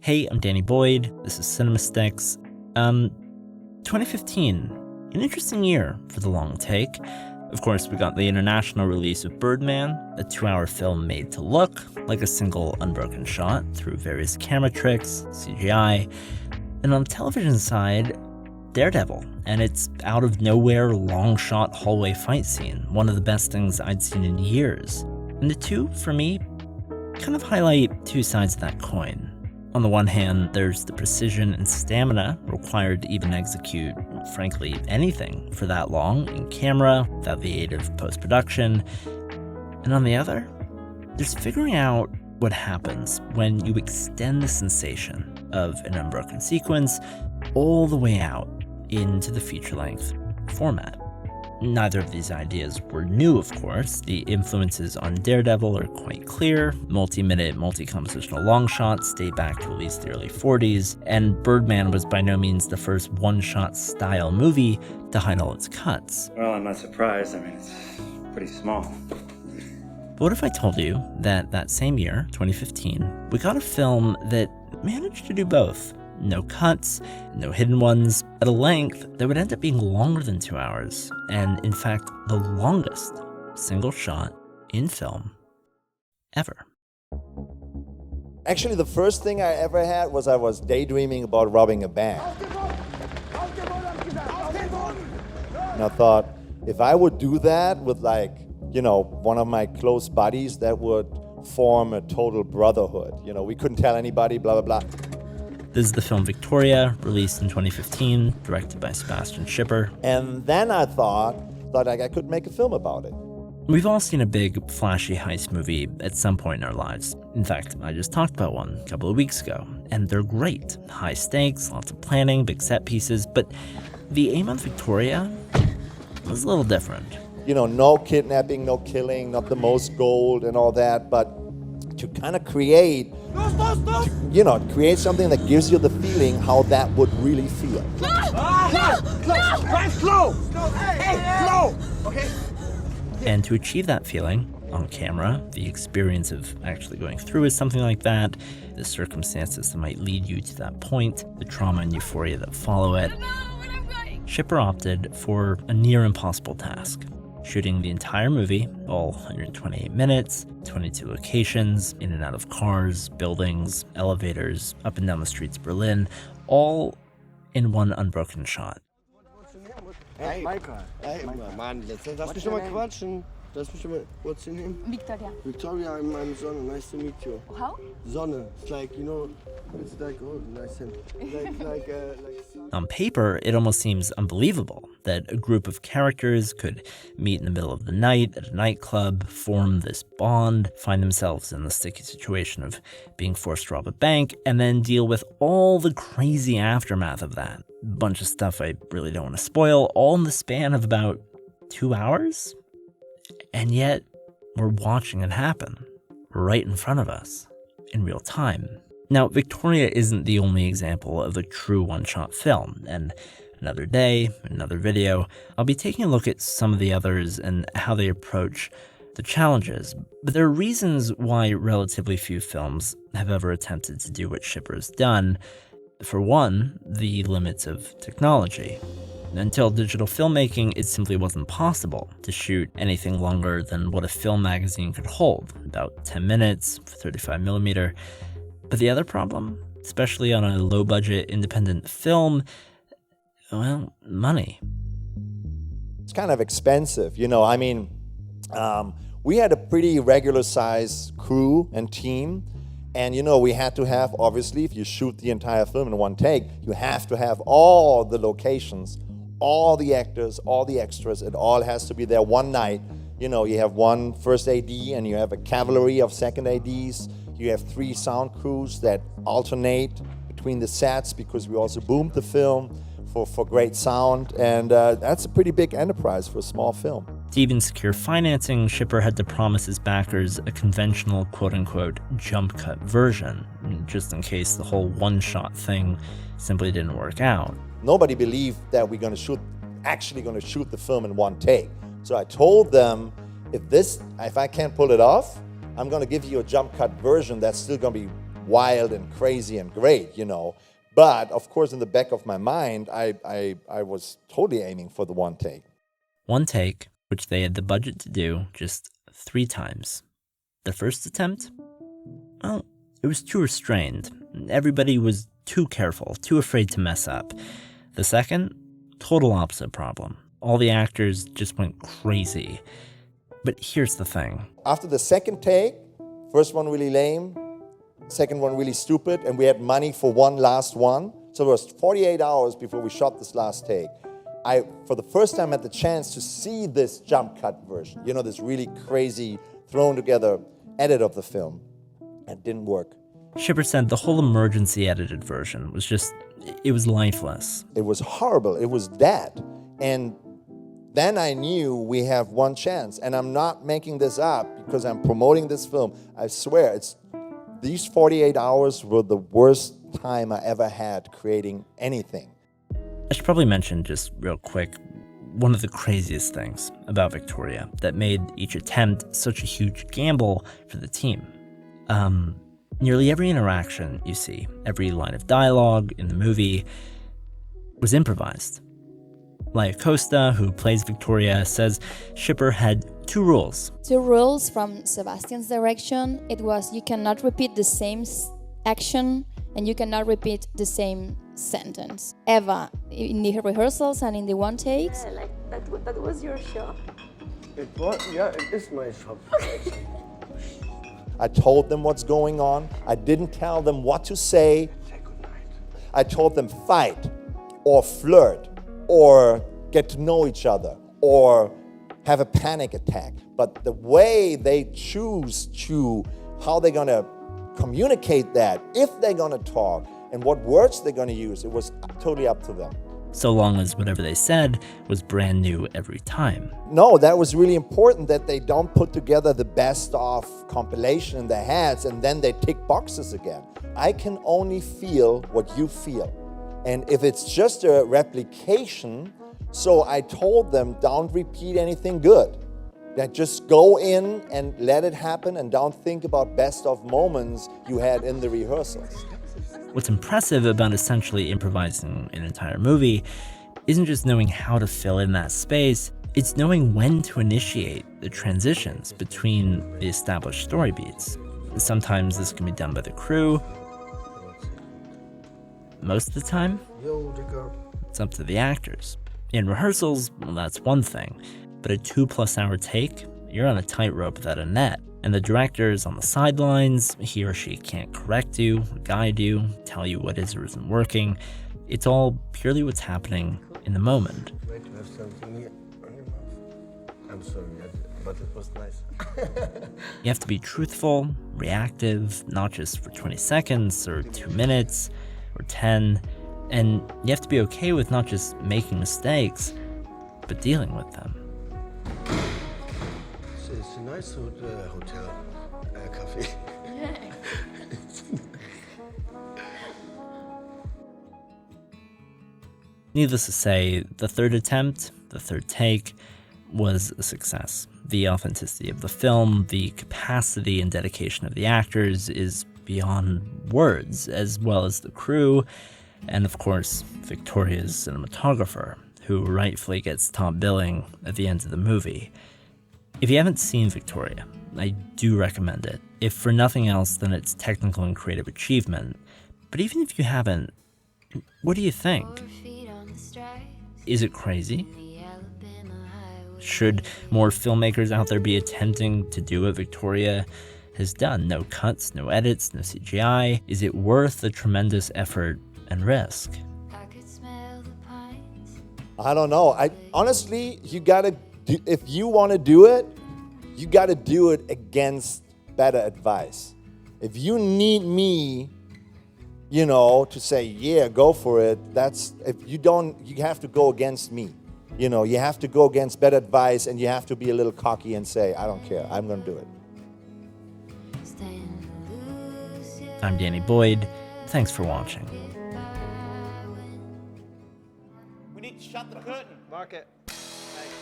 Hey, I'm Danny Boyd. This is Cinema Sticks. 2015, an interesting year for the long take. Of course, we got the international release of Birdman, a 2-hour film made to look like a single unbroken shot through various camera tricks, CGI. And on the television side, Daredevil, and its out-of-nowhere long-shot hallway fight scene, one of the best things I'd seen in years. And the two, for me, kind of highlight two sides of that coin. On the one hand, there's the precision and stamina required to even execute, frankly, anything for that long in camera without the aid of post-production. And on the other, there's figuring out what happens when you extend the sensation of an unbroken sequence all the way out into the feature-length format. Neither of these ideas were new, of course. The influences on Daredevil are quite clear. Multi-minute, multi-compositional long shots date back to at least the early 40s, and Birdman was by no means the first one-shot style movie to hide all its cuts. Well, I'm not surprised. I mean, it's pretty small. But what if I told you that same year, 2015, we got a film that managed to do both? No cuts, no hidden ones, at a length that would end up being longer than 2 hours, and in fact, the longest single shot in film ever. Actually, the first thing I ever had was I was daydreaming about robbing a bank. And I thought, if I would do that with one of my close buddies, that would form a total brotherhood. We couldn't tell anybody, blah, blah, blah. This is the film Victoria, released in 2015, directed by Sebastian Schipper. And then I thought I could make a film about it. We've all seen a big, flashy heist movie at some point in our lives. In fact, I just talked about one a couple of weeks ago, and they're great. High stakes, lots of planning, big set pieces, but the aim of Victoria was a little different. No kidnapping, no killing, not the most gold and all that, but to kind of create something that gives you the feeling how that would really feel. Slow! Hey, slow! Okay. And to achieve that feeling on camera, the experience of actually going through with something like that, the circumstances that might lead you to that point, the trauma and euphoria that follow it, Schipper opted for a near impossible task. Shooting the entire movie, all 128 minutes, 22 locations, in and out of cars, buildings, elevators, up and down the streets of Berlin, all in one unbroken shot. Hey, Mann, lass mich schon mal quatschen. Lass mich schon mal, what's your name? Victoria. Victoria, I'm Sonne, nice to meet you. How? Sonne, it's like, it's like, oh, nice and like On paper, it almost seems unbelievable that a group of characters could meet in the middle of the night at a nightclub, form this bond, find themselves in the sticky situation of being forced to rob a bank, and then deal with all the crazy aftermath of that. A bunch of stuff I really don't want to spoil, all in the span of about 2 hours? And yet, we're watching it happen right in front of us in real time. Now, Victoria isn't the only example of a true one-shot film, and another day, another video, I'll be taking a look at some of the others and how they approach the challenges. But there are reasons why relatively few films have ever attempted to do what Schipper has done. For one, the limits of technology. Until digital filmmaking, it simply wasn't possible to shoot anything longer than what a film magazine could hold, about 10 minutes for 35mm. But the other problem, especially on a low-budget independent film, well, money. It's kind of expensive, we had a pretty regular-sized crew and team, and we had to have, obviously, if you shoot the entire film in one take, you have to have all the locations, all the actors, all the extras. It all has to be there one night. You have one first AD and you have a cavalry of second ADs. You have 3 sound crews that alternate between the sets because we also boomed the film for great sound. And that's a pretty big enterprise for a small film. To even secure financing, Schipper had to promise his backers a conventional quote-unquote jump cut version, just in case the whole one-shot thing simply didn't work out. Nobody believed that we're actually going to shoot the film in one take. So I told them, if I can't pull it off, I'm going to give you a jump cut version that's still going to be wild and crazy and great, you know. But of course, in the back of my mind, I was totally aiming for the one take. One take, which they had the budget to do just 3 times. The first attempt? Well, it was too restrained. Everybody was too careful, too afraid to mess up. The second? Total opposite problem. All the actors just went crazy. But here's the thing. After the second take, first one really lame, second one really stupid, and we had money for one last one. So it was 48 hours before we shot this last take. I, for the first time, had the chance to see this jump cut version. You know, this really crazy, thrown together edit of the film. It didn't work. Schipper said the whole emergency edited version was just, it was lifeless. It was horrible. It was dead. And then I knew we have one chance. And I'm not making this up because I'm promoting this film. I swear, these 48 hours were the worst time I ever had creating anything. I should probably mention just real quick one of the craziest things about Victoria that made each attempt such a huge gamble for the team. Nearly every interaction you see, every line of dialogue in the movie, was improvised. Laia Costa, who plays Victoria, says Schipper had 2 rules. 2 rules from Sebastian's direction. It was you cannot repeat the same action and you cannot repeat the same sentence ever in the rehearsals and in the one takes. Yeah, like that was your shop. It was, yeah, it is my shop. I told them what's going on. I didn't tell them what to say. Say goodnight. I told them fight or flirt or get to know each other or have a panic attack. But the way they choose to, how they're going to communicate that, if they're going to talk, and what words they're going to use, it was totally up to them. So long as whatever they said was brand new every time. No, that was really important that they don't put together the best of compilation in their heads and then they tick boxes again. I can only feel what you feel. And if it's just a replication, so I told them don't repeat anything good. That just go in and let it happen and don't think about best of moments you had in the rehearsals. What's impressive about essentially improvising an entire movie isn't just knowing how to fill in that space, it's knowing when to initiate the transitions between the established story beats. Sometimes this can be done by the crew. Most of the time, it's up to the actors. In rehearsals, well, that's one thing, but a 2+ hour take, you're on a tightrope without a net. And the director is on the sidelines. He or she can't correct you, guide you, tell you what is or isn't working. It's all purely what's happening in the moment. Wait, you have something here on your mouth. I'm sorry, but it was nice. You have to be truthful, reactive, not just for 20 seconds or 2 minutes or 10. And you have to be okay with not just making mistakes, but dealing with them. It's a nice hotel, cafe. Needless to say, the third attempt, the third take, was a success. The authenticity of the film, the capacity and dedication of the actors is beyond words, as well as the crew, and of course, Victoria's cinematographer, who rightfully gets top billing at the end of the movie. If you haven't seen Victoria, I do recommend it. If for nothing else than its technical and creative achievement. But even if you haven't, what do you think? Is it crazy? Should more filmmakers out there be attempting to do what Victoria has done? No cuts, no edits, no CGI. Is it worth the tremendous effort and risk? I don't know. Honestly, you gotta do, if you want to do it, you gotta do it against better advice. If you need me, to say, yeah, go for it, if you don't, you have to go against me. You have to go against better advice and you have to be a little cocky and say, I don't care, I'm gonna do it. I'm Danny Boyd. Thanks for watching. We need to shut the curtain. Mark it. Thanks.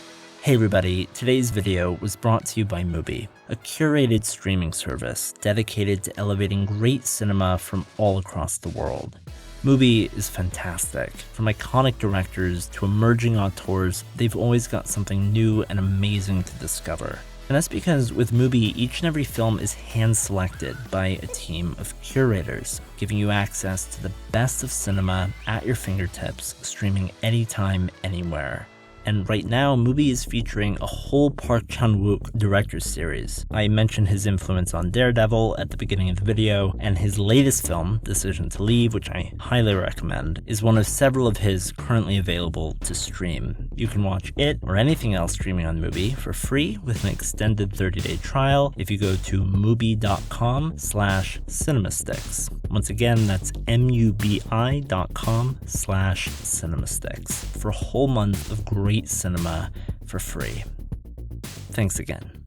Hey everybody, today's video was brought to you by Mubi, a curated streaming service dedicated to elevating great cinema from all across the world. Mubi is fantastic. From iconic directors to emerging auteurs, they've always got something new and amazing to discover. And that's because with Mubi, each and every film is hand-selected by a team of curators, giving you access to the best of cinema at your fingertips, streaming anytime, anywhere. And right now, Mubi is featuring a whole Park Chan-wook director's series. I mentioned his influence on Daredevil at the beginning of the video, and his latest film, Decision to Leave, which I highly recommend, is one of several of his currently available to stream. You can watch it or anything else streaming on Mubi for free with an extended 30-day trial if you go to mubi.com/cinemasticks. Once again, that's mubi.com/cinemasticks for a whole month of great cinema for free. Thanks again.